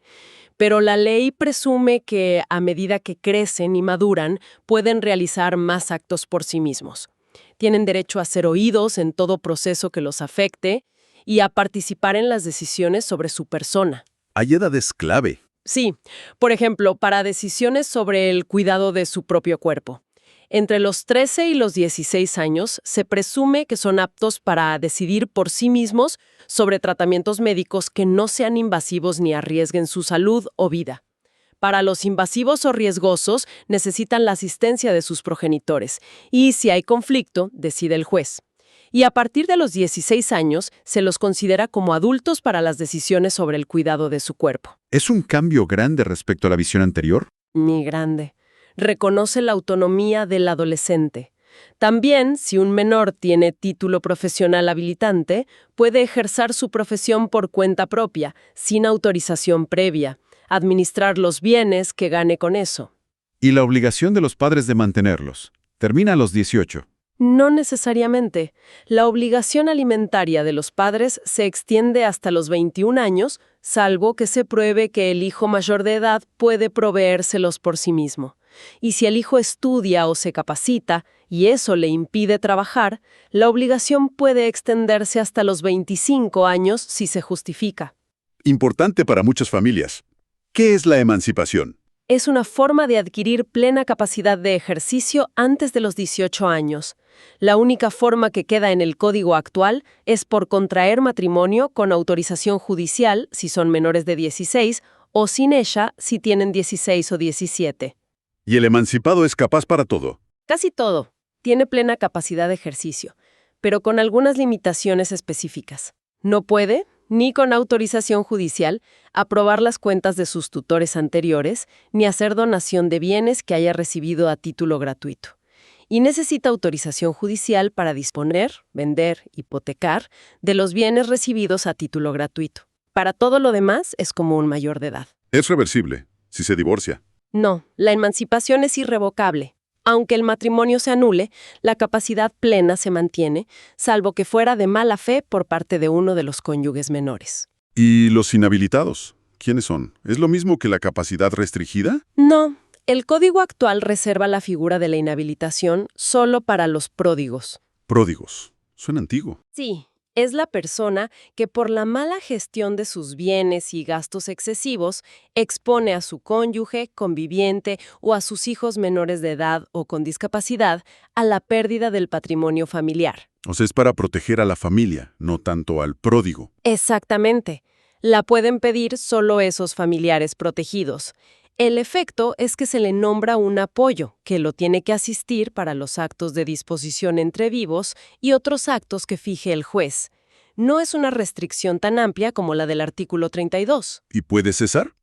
Pero la ley presume que, a medida que crecen y maduran, pueden realizar más actos por sí mismos. Tienen derecho a ser oídos en todo proceso que los afecte y a participar en las decisiones sobre su persona. Hay edades clave. Sí, por ejemplo, para decisiones sobre el cuidado de su propio cuerpo. Entre los 13 y los 16 años se presume que son aptos para decidir por sí mismos sobre tratamientos médicos que no sean invasivos ni arriesguen su salud o vida. Para los invasivos o riesgosos necesitan la asistencia de sus progenitores y, si hay conflicto, decide el juez. Y a partir de los 16 años se los considera como adultos para las decisiones sobre el cuidado de su cuerpo. ¿Es un cambio grande respecto a la visión anterior? Ni grande. Reconoce la autonomía del adolescente. También, si un menor tiene título profesional habilitante, puede ejercer su profesión por cuenta propia, sin autorización previa, administrar los bienes que gane con eso. ¿Y la obligación de los padres de mantenerlos? Termina a los 18. No necesariamente. La obligación alimentaria de los padres se extiende hasta los 21 años, salvo que se pruebe que el hijo mayor de edad puede proveérselos por sí mismo. Y si el hijo estudia o se capacita, y eso le impide trabajar, la obligación puede extenderse hasta los 25 años si se justifica. Importante para muchas familias. ¿Qué es la emancipación? Es una forma de adquirir plena capacidad de ejercicio antes de los 18 años. La única forma que queda en el código actual es por contraer matrimonio con autorización judicial si son menores de 16 o sin ella si tienen 16 o 17. ¿Y el emancipado es capaz para todo? Casi todo. Tiene plena capacidad de ejercicio, pero con algunas limitaciones específicas. No puede, ni con autorización judicial, aprobar las cuentas de sus tutores anteriores, ni hacer donación de bienes que haya recibido a título gratuito. Y necesita autorización judicial para disponer, vender, hipotecar de los bienes recibidos a título gratuito. Para todo lo demás es como un mayor de edad. Es reversible, si se divorcia. No, la emancipación es irrevocable. Aunque el matrimonio se anule, la capacidad plena se mantiene, salvo que fuera de mala fe por parte de uno de los cónyuges menores. ¿Y los inhabilitados? ¿Quiénes son? ¿Es lo mismo que la capacidad restringida? No, El código actual reserva la figura de la inhabilitación solo para los pródigos. Pródigos. Suena antiguo. Sí, es la persona que por la mala gestión de sus bienes y gastos excesivos expone a su cónyuge, conviviente o a sus hijos menores de edad o con discapacidad a la pérdida del patrimonio familiar. O sea, es para proteger a la familia, no tanto al pródigo. Exactamente. La pueden pedir solo esos familiares protegidos. El efecto es que se le nombra un apoyo que lo tiene que asistir para los actos de disposición entre vivos y otros actos que fije el juez. No es una restricción tan amplia como la del artículo 32. ¿Y puede cesar?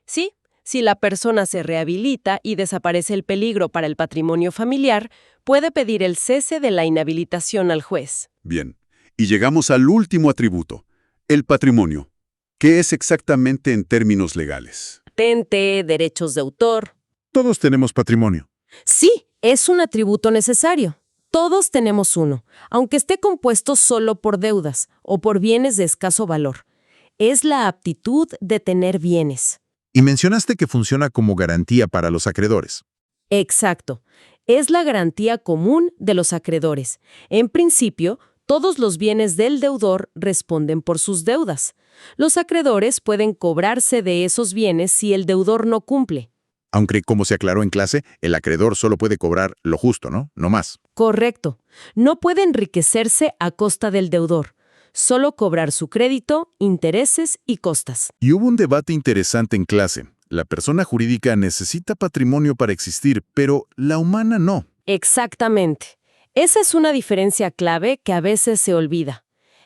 Sí, si la persona se rehabilita y desaparece el peligro para el patrimonio familiar, puede pedir el cese de la inhabilitación al juez. Bien. Y llegamos al último atributo, el patrimonio. ¿Qué es exactamente en términos legales? Patente, derechos de autor. Todos tenemos patrimonio. Sí, es un atributo necesario. Todos tenemos uno, aunque esté compuesto solo por deudas o por bienes de escaso valor. Es la aptitud de tener bienes. Y mencionaste que funciona como garantía para los acreedores. Exacto. Es la garantía común de los acreedores. En principio, todos los bienes del deudor responden por sus deudas. Los acreedores pueden cobrarse de esos bienes si el deudor no cumple. Aunque, como se aclaró en clase, el acreedor solo puede cobrar lo justo, ¿no? No más. Correcto. No puede enriquecerse a costa del deudor. Solo cobrar su crédito, intereses y costas. Y hubo un debate interesante en clase. La persona jurídica necesita patrimonio para existir, pero la humana no. Exactamente. Esa es una diferencia clave que a veces se olvida.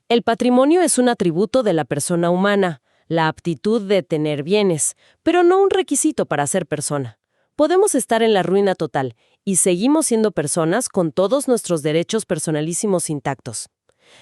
El patrimonio es un atributo de la persona humana, la aptitud de tener bienes, pero no un requisito para ser persona. Podemos estar en la ruina total y seguimos siendo personas con todos nuestros derechos personalísimos intactos.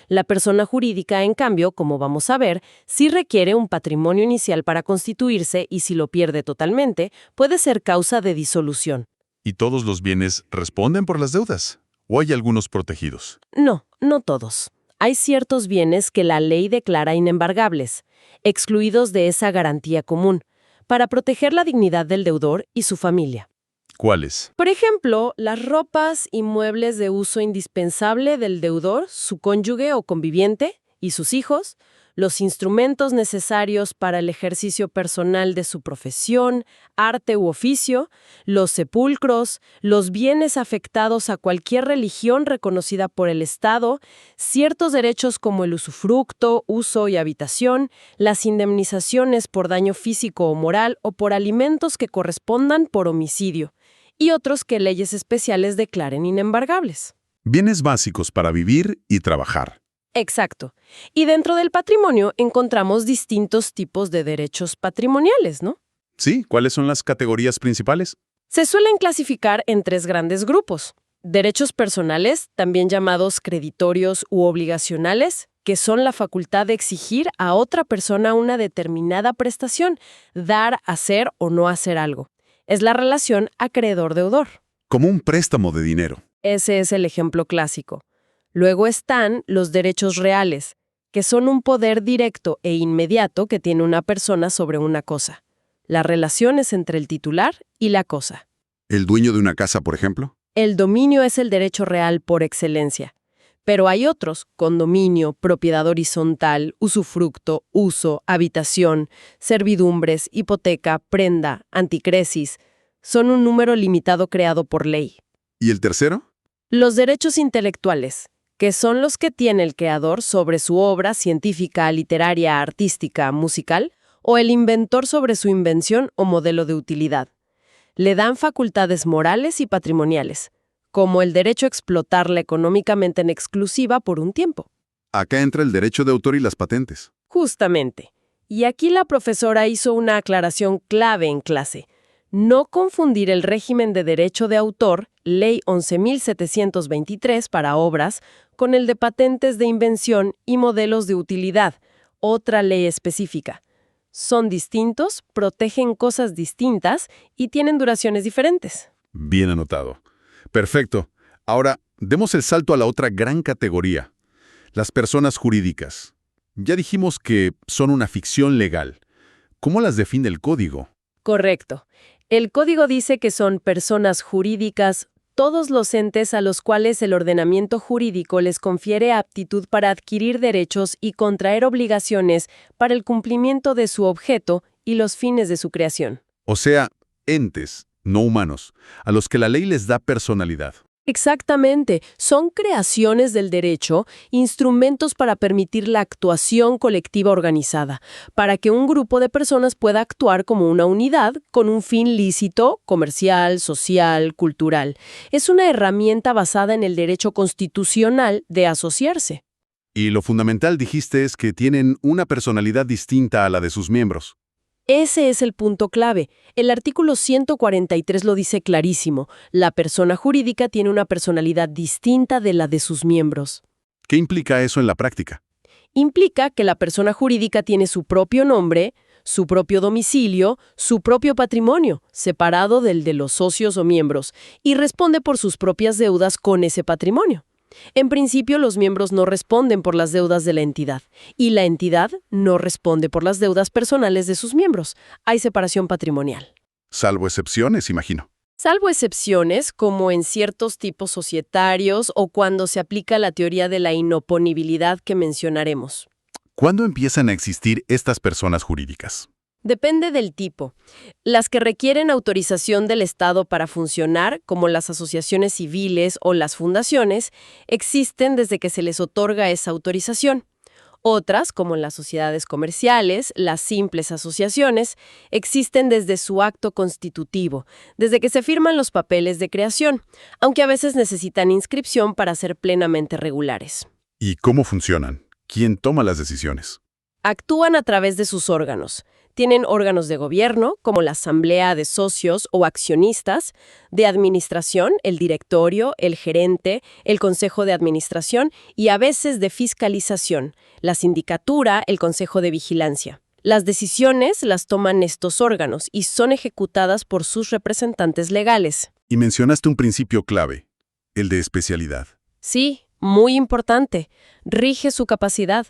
La persona jurídica, en cambio, como vamos a ver, sí requiere un patrimonio inicial para constituirse y si lo pierde totalmente, puede ser causa de disolución. ¿Y todos los bienes responden por las deudas? ¿O hay algunos protegidos? No, no todos. Hay ciertos bienes que la ley declara inembargables, excluidos de esa garantía común, para proteger la dignidad del deudor y su familia. ¿Cuáles? Por ejemplo, las ropas y muebles de uso indispensable del deudor, su cónyuge o conviviente y sus hijos, los instrumentos necesarios para el ejercicio personal de su profesión, arte u oficio, los sepulcros, los bienes afectados a cualquier religión reconocida por el Estado, ciertos derechos como el usufructo, uso y habitación, las indemnizaciones por daño físico o moral o por alimentos que correspondan por homicidio, y otros que leyes especiales declaren inembargables. Bienes básicos para vivir y trabajar. Exacto. Y dentro del patrimonio encontramos distintos tipos de derechos patrimoniales, ¿no? Sí, ¿cuáles son las categorías principales? Se suelen clasificar en 3 grandes grupos. Derechos personales, también llamados creditorios u obligacionales, que son la facultad de exigir a otra persona una determinada prestación, dar, hacer o no hacer algo. Es la relación acreedor-deudor. Como un préstamo de dinero. Ese es el ejemplo clásico. Luego están los derechos reales, que son un poder directo e inmediato que tiene una persona sobre una cosa. Las relaciones entre el titular y la cosa. ¿El dueño de una casa, por ejemplo? El dominio es el derecho real por excelencia. Pero hay otros: condominio, propiedad horizontal, usufructo, uso, habitación, servidumbres, hipoteca, prenda, anticresis. Son un número limitado creado por ley. ¿Y el tercero? Los derechos intelectuales, que son los que tiene el creador sobre su obra científica, literaria, artística, musical, o el inventor sobre su invención o modelo de utilidad. Le dan facultades morales y patrimoniales, como el derecho a explotarla económicamente en exclusiva por un tiempo. Acá entra el derecho de autor y las patentes. Justamente. Y aquí la profesora hizo una aclaración clave en clase. No confundir el régimen de derecho de autor, Ley 11.723 para obras, con el de patentes de invención y modelos de utilidad, otra ley específica. Son distintos, protegen cosas distintas y tienen duraciones diferentes. Bien anotado. Perfecto. Ahora, demos el salto a la otra gran categoría, las personas jurídicas. Ya dijimos que son una ficción legal. ¿Cómo las define el código? Correcto. El código dice que son personas jurídicas todos los entes a los cuales el ordenamiento jurídico les confiere aptitud para adquirir derechos y contraer obligaciones para el cumplimiento de su objeto y los fines de su creación. O sea, entes, no humanos, a los que la ley les da personalidad. Exactamente, son creaciones del derecho, instrumentos para permitir la actuación colectiva organizada, para que un grupo de personas pueda actuar como una unidad con un fin lícito, comercial, social, cultural. Es una herramienta basada en el derecho constitucional de asociarse. Y lo fundamental, dijiste, es que tienen una personalidad distinta a la de sus miembros. Ese es el punto clave. El artículo 143 lo dice clarísimo. La persona jurídica tiene una personalidad distinta de la de sus miembros. ¿Qué implica eso en la práctica? Implica que la persona jurídica tiene su propio nombre, su propio domicilio, su propio patrimonio, separado del de los socios o miembros, y responde por sus propias deudas con ese patrimonio. En principio, los miembros no responden por las deudas de la entidad, y la entidad no responde por las deudas personales de sus miembros. Hay separación patrimonial. Salvo excepciones, imagino. Salvo excepciones, como en ciertos tipos societarios o cuando se aplica la teoría de la inoponibilidad que mencionaremos. ¿Cuándo empiezan a existir estas personas jurídicas? Depende del tipo. Las que requieren autorización del Estado para funcionar, como las asociaciones civiles o las fundaciones, existen desde que se les otorga esa autorización. Otras, como las sociedades comerciales, las simples asociaciones, existen desde su acto constitutivo, desde que se firman los papeles de creación, aunque a veces necesitan inscripción para ser plenamente regulares. ¿Y cómo funcionan? ¿Quién toma las decisiones? Actúan a través de sus órganos. Tienen órganos de gobierno, como la asamblea de socios o accionistas, de administración, el directorio, el gerente, el consejo de administración y a veces de fiscalización, la sindicatura, el consejo de vigilancia. Las decisiones las toman estos órganos y son ejecutadas por sus representantes legales. Y mencionaste un principio clave, el de especialidad. Sí, muy importante. Rige su capacidad.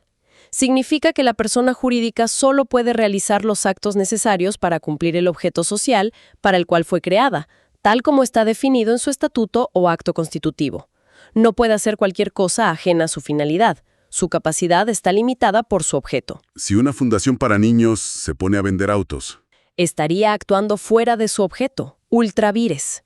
Significa que la persona jurídica solo puede realizar los actos necesarios para cumplir el objeto social para el cual fue creada, tal como está definido en su estatuto o acto constitutivo. No puede hacer cualquier cosa ajena a su finalidad. Su capacidad está limitada por su objeto. Si una fundación para niños se pone a vender autos, Estaría actuando fuera de su objeto, ultra vires.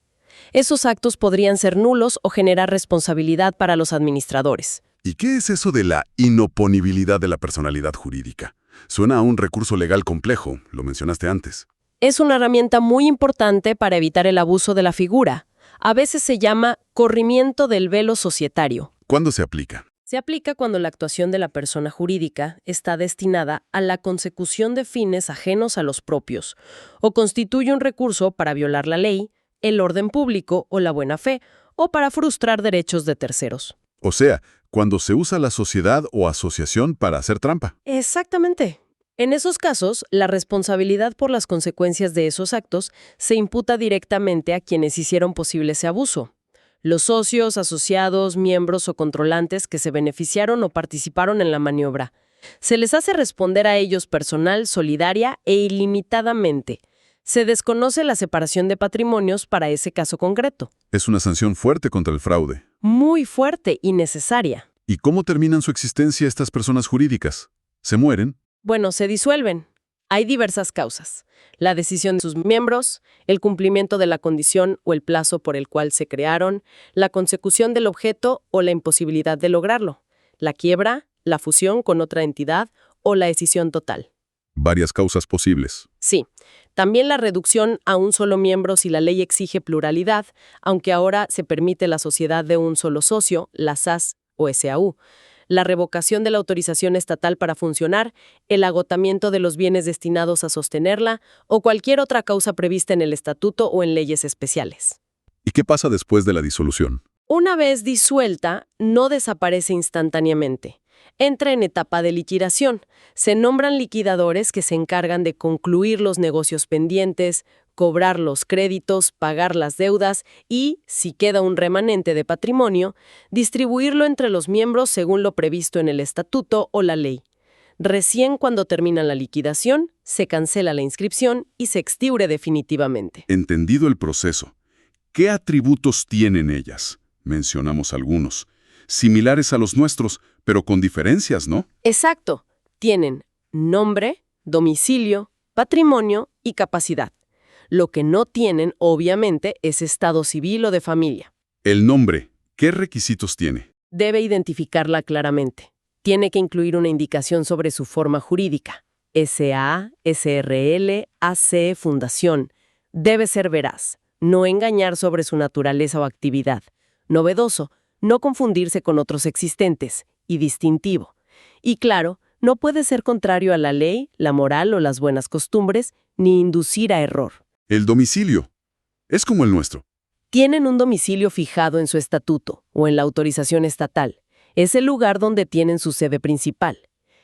Esos actos podrían ser nulos o generar responsabilidad para los administradores. ¿y qué es eso de la inoponibilidad de la personalidad jurídica? Suena a un recurso legal complejo, lo mencionaste antes. Es una herramienta muy importante para evitar el abuso de la figura. A veces se llama corrimiento del velo societario. ¿Cuándo se aplica? Se aplica cuando la actuación de la persona jurídica está destinada a la consecución de fines ajenos a los propios, o constituye un recurso para violar la ley, el orden público o la buena fe, o para frustrar derechos de terceros. O sea, cuando se usa la sociedad o asociación para hacer trampa. Exactamente. En esos casos, la responsabilidad por las consecuencias de esos actos se imputa directamente a quienes hicieron posible ese abuso. Los socios, asociados, miembros o controlantes que se beneficiaron o participaron en la maniobra. Se les hace responder a ellos personal, solidaria e ilimitadamente. Se desconoce la separación de patrimonios para ese caso concreto. Es una sanción fuerte contra el fraude. Muy fuerte y necesaria. ¿Y cómo terminan su existencia estas personas jurídicas? ¿Se mueren? Bueno, se disuelven. Hay diversas causas. La decisión de sus miembros, el cumplimiento de la condición o el plazo por el cual se crearon, la consecución del objeto o la imposibilidad de lograrlo, la quiebra, la fusión con otra entidad o la escisión total. Varias causas posibles. Sí, también la reducción a un solo miembro si la ley exige pluralidad, aunque ahora se permite la sociedad de un solo socio, la SAS o SAU. La revocación de la autorización estatal para funcionar, el agotamiento de los bienes destinados a sostenerla o cualquier otra causa prevista en el estatuto o en leyes especiales. ¿Y qué pasa después de la disolución? Una vez disuelta, no desaparece instantáneamente. Entra en etapa de liquidación. Se nombran liquidadores que se encargan de concluir los negocios pendientes, cobrar los créditos, pagar las deudas y, si queda un remanente de patrimonio, distribuirlo entre los miembros según lo previsto en el estatuto o la ley. Recién cuando termina la liquidación, se cancela la inscripción y se extingue definitivamente. Entendido el proceso, ¿qué atributos tienen ellas? Mencionamos algunos. Similares a los nuestros, pero con diferencias, ¿no? Exacto. Tienen nombre, domicilio, patrimonio y capacidad. Lo que no tienen, obviamente, es estado civil o de familia. El nombre, ¿qué requisitos tiene? Debe identificarla claramente. Tiene que incluir una indicación sobre su forma jurídica. SA, SRL, AC, Fundación. Debe ser veraz, no engañar sobre su naturaleza o actividad. Novedoso, no confundirse con otros existentes. Y distintivo. Y claro, no puede ser contrario a la ley, la moral o las buenas costumbres, ni inducir a error. El domicilio. Es como el nuestro. Tienen un domicilio fijado en su estatuto o en la autorización estatal. Es el lugar donde tienen su sede principal.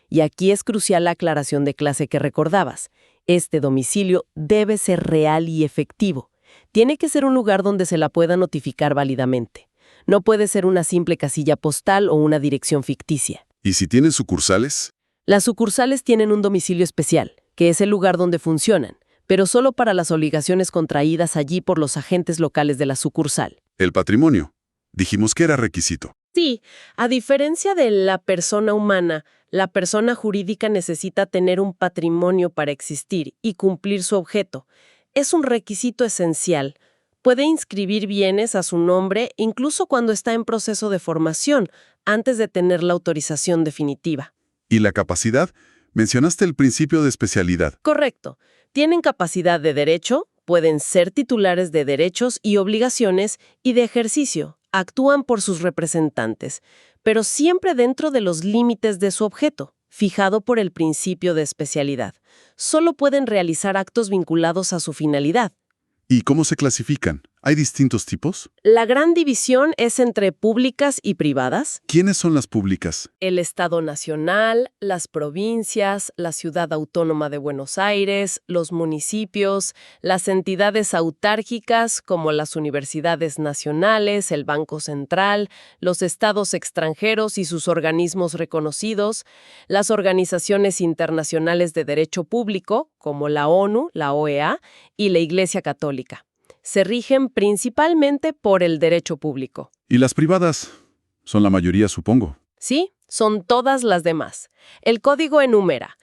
Y aquí es crucial la aclaración de clase que recordabas. Este domicilio debe ser real y efectivo. Tiene que ser un lugar donde se la pueda notificar válidamente. No puede ser una simple casilla postal o una dirección ficticia. ¿Y si tienen sucursales? Las sucursales tienen un domicilio especial, que es el lugar donde funcionan, pero solo para las obligaciones contraídas allí por los agentes locales de la sucursal. El patrimonio. Dijimos que era requisito. Sí, a diferencia de la persona humana, la persona jurídica necesita tener un patrimonio para existir y cumplir su objeto. Es un requisito esencial. Puede inscribir bienes a su nombre incluso cuando está en proceso de formación, antes de tener la autorización definitiva. ¿Y la capacidad? Mencionaste el principio de especialidad. Correcto. Tienen capacidad de derecho, pueden ser titulares de derechos y obligaciones y de ejercicio. Actúan por sus representantes, pero siempre dentro de los límites de su objeto, fijado por el principio de especialidad. Solo pueden realizar actos vinculados a su finalidad. ¿Y cómo se clasifican? ¿Hay distintos tipos? La gran división es entre públicas y privadas. ¿Quiénes son las públicas? El Estado Nacional, las provincias, la Ciudad Autónoma de Buenos Aires, los municipios, las entidades autárquicas como las universidades nacionales, el Banco Central, los estados extranjeros y sus organismos reconocidos, las organizaciones internacionales de derecho público como la ONU, la OEA y la Iglesia Católica. Se rigen principalmente por el derecho público. ¿Y las privadas? Son la mayoría, supongo. Sí, son todas las demás. El código enumera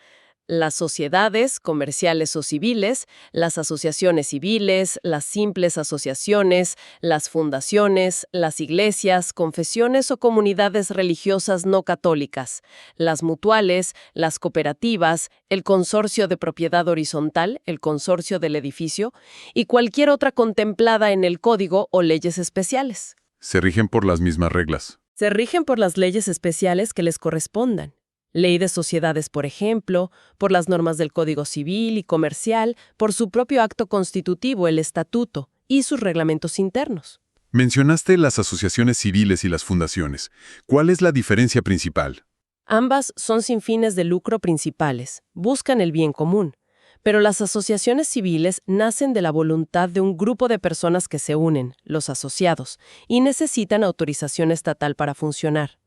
las sociedades comerciales o civiles, las asociaciones civiles, las simples asociaciones, las fundaciones, las iglesias, confesiones o comunidades religiosas no católicas, las mutuales, las cooperativas, el consorcio de propiedad horizontal, el consorcio del edificio y cualquier otra contemplada en el código o leyes especiales. Se rigen por las mismas reglas. Se rigen por las leyes especiales que les correspondan. Ley de sociedades, por ejemplo, por las normas del Código Civil y Comercial, por su propio acto constitutivo, el Estatuto, y sus reglamentos internos. Mencionaste las asociaciones civiles y las fundaciones. ¿Cuál es la diferencia principal? Ambas son sin fines de lucro principales, buscan el bien común. Pero las asociaciones civiles nacen de la voluntad de un grupo de personas que se unen, los asociados, y necesitan autorización estatal para funcionar.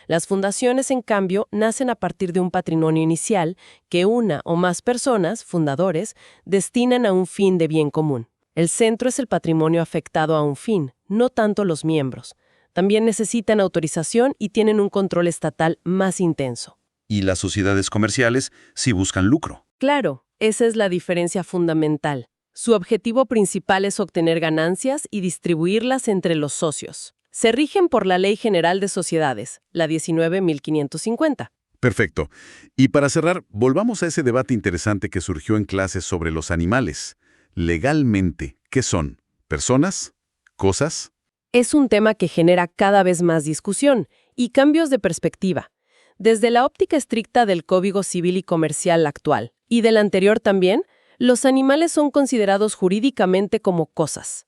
Las fundaciones, en cambio, nacen a partir de un patrimonio inicial que una o más personas, fundadores, destinan a un fin de bien común. El centro es el patrimonio afectado a un fin, no tanto los miembros. También necesitan autorización y tienen un control estatal más intenso. Y las sociedades comerciales sí buscan lucro. Claro, esa es la diferencia fundamental. Su objetivo principal es obtener ganancias y distribuirlas entre los socios. Se rigen por la Ley General de Sociedades, la 19.550. Perfecto. Y para cerrar, volvamos a ese debate interesante que surgió en clases sobre los animales. Legalmente, ¿qué son? ¿Personas? ¿Cosas? Es un tema que genera cada vez más discusión y cambios de perspectiva. Desde la óptica estricta del Código Civil y Comercial actual, y del anterior también, los animales son considerados jurídicamente como cosas.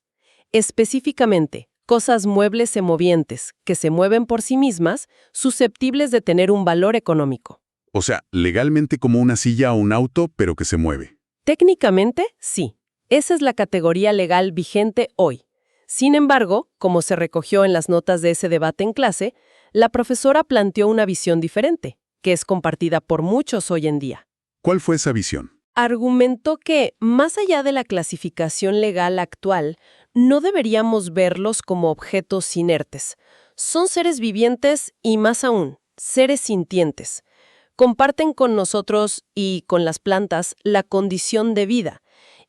Específicamente, cosas muebles e movientes, que se mueven por sí mismas, susceptibles de tener un valor económico. O sea, legalmente como una silla o un auto, pero que se mueve. Técnicamente, sí. Esa es la categoría legal vigente hoy. Sin embargo, como se recogió en las notas de ese debate en clase, la profesora planteó una visión diferente, que es compartida por muchos hoy en día. ¿Cuál fue esa visión? Argumentó que, más allá de la clasificación legal actual, no deberíamos verlos como objetos inertes. Son seres vivientes y, más aún, seres sintientes. Comparten con nosotros y con las plantas la condición de vida,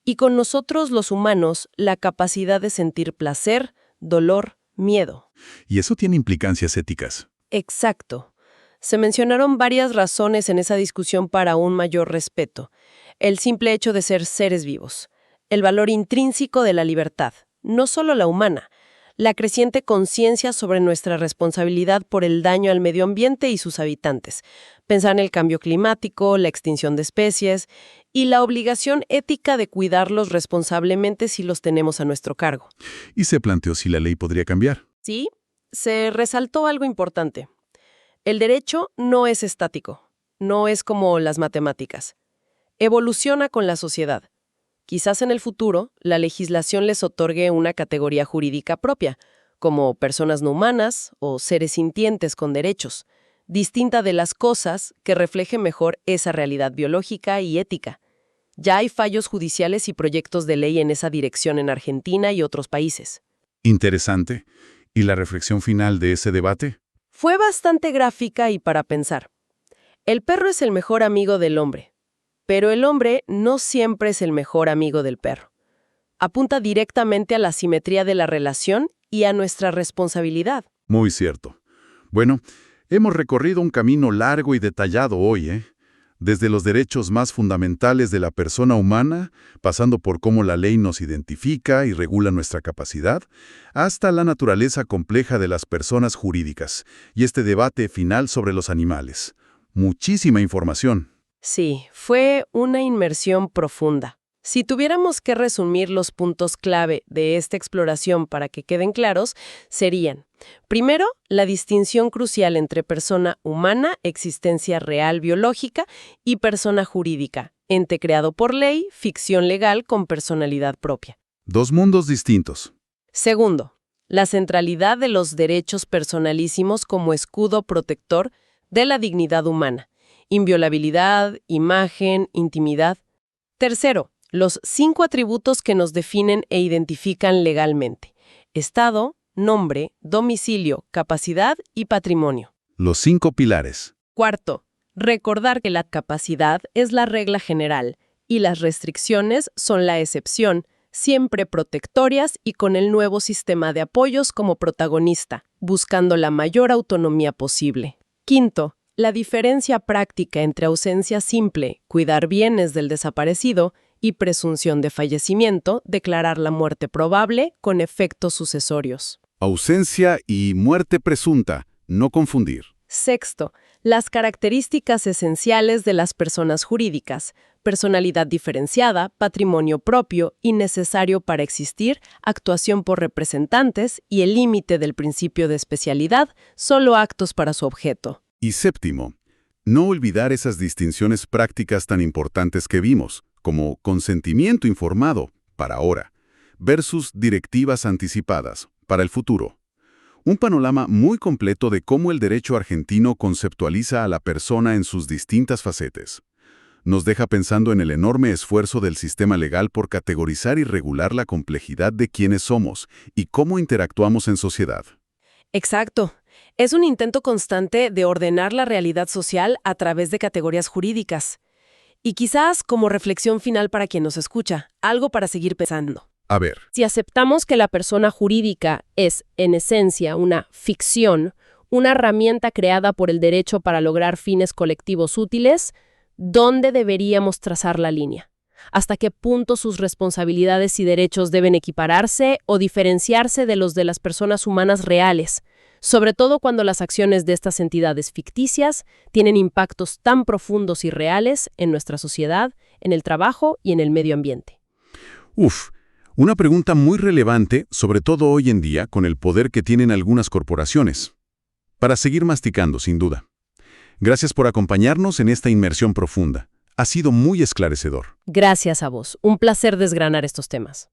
y con nosotros los humanos la capacidad de sentir placer, dolor, miedo. Y eso tiene implicancias éticas. Exacto. Se mencionaron varias razones en esa discusión para un mayor respeto. El simple hecho de ser seres vivos, el valor intrínseco de la libertad, no solo la humana, la creciente conciencia sobre nuestra responsabilidad por el daño al medio ambiente y sus habitantes, pensar en el cambio climático, la extinción de especies y la obligación ética de cuidarlos responsablemente si los tenemos a nuestro cargo. Y se planteó si la ley podría cambiar. Sí, se resaltó algo importante. El derecho no es estático, no es como las matemáticas. Evoluciona con la sociedad. Quizás en el futuro, la legislación les otorgue una categoría jurídica propia, como personas no humanas o seres sintientes con derechos, distinta de las cosas que refleje mejor esa realidad biológica y ética. Ya hay fallos judiciales y proyectos de ley en esa dirección en Argentina y otros países. Interesante. ¿Y la reflexión final de ese debate? Fue bastante gráfica y para pensar. El perro es el mejor amigo del hombre, pero el hombre no siempre es el mejor amigo del perro. Apunta directamente a la simetría de la relación y a nuestra responsabilidad. Muy cierto. Bueno, hemos recorrido un camino largo y detallado hoy, ¿eh? Desde los derechos más fundamentales de la persona humana, pasando por cómo la ley nos identifica y regula nuestra capacidad, hasta la naturaleza compleja de las personas jurídicas y este debate final sobre los animales. Muchísima información. Sí, fue una inmersión profunda. Si tuviéramos que resumir los puntos clave de esta exploración para que queden claros, serían: primero, la distinción crucial entre persona humana, existencia real biológica, y persona jurídica, ente creado por ley, ficción legal con personalidad propia. Dos mundos distintos. Segundo, la centralidad de los derechos personalísimos como escudo protector de la dignidad humana, inviolabilidad, imagen, intimidad. Tercero, los 5 atributos que nos definen e identifican legalmente: estado, nombre, domicilio, capacidad y patrimonio. Los 5 pilares. Cuarto, recordar que la capacidad es la regla general y las restricciones son la excepción, siempre protectorias y con el nuevo sistema de apoyos como protagonista, buscando la mayor autonomía posible. Quinto, la diferencia práctica entre ausencia simple, cuidar bienes del desaparecido, y presunción de fallecimiento, declarar la muerte probable con efectos sucesorios. Ausencia y muerte presunta, no confundir. Sexto, las características esenciales de las personas jurídicas: personalidad diferenciada, patrimonio propio y necesario para existir, actuación por representantes y el límite del principio de especialidad, solo actos para su objeto. Y séptimo, no olvidar esas distinciones prácticas tan importantes que vimos, como consentimiento informado, para ahora, versus directivas anticipadas, para el futuro. Un panorama muy completo de cómo el derecho argentino conceptualiza a la persona en sus distintas facetas. Nos deja pensando en el enorme esfuerzo del sistema legal por categorizar y regular la complejidad de quiénes somos y cómo interactuamos en sociedad. Exacto. Es un intento constante de ordenar la realidad social a través de categorías jurídicas. Y quizás, como reflexión final para quien nos escucha, algo para seguir pensando. A ver. Si aceptamos que la persona jurídica es, en esencia, una ficción, una herramienta creada por el derecho para lograr fines colectivos útiles, ¿dónde deberíamos trazar la línea? ¿Hasta qué punto sus responsabilidades y derechos deben equipararse o diferenciarse de los de las personas humanas reales? Sobre todo cuando las acciones de estas entidades ficticias tienen impactos tan profundos y reales en nuestra sociedad, en el trabajo y en el medio ambiente. Una pregunta muy relevante, sobre todo hoy en día, con el poder que tienen algunas corporaciones. Para seguir masticando, sin duda. Gracias por acompañarnos en esta inmersión profunda. Ha sido muy esclarecedor. Gracias a vos. Un placer desgranar estos temas.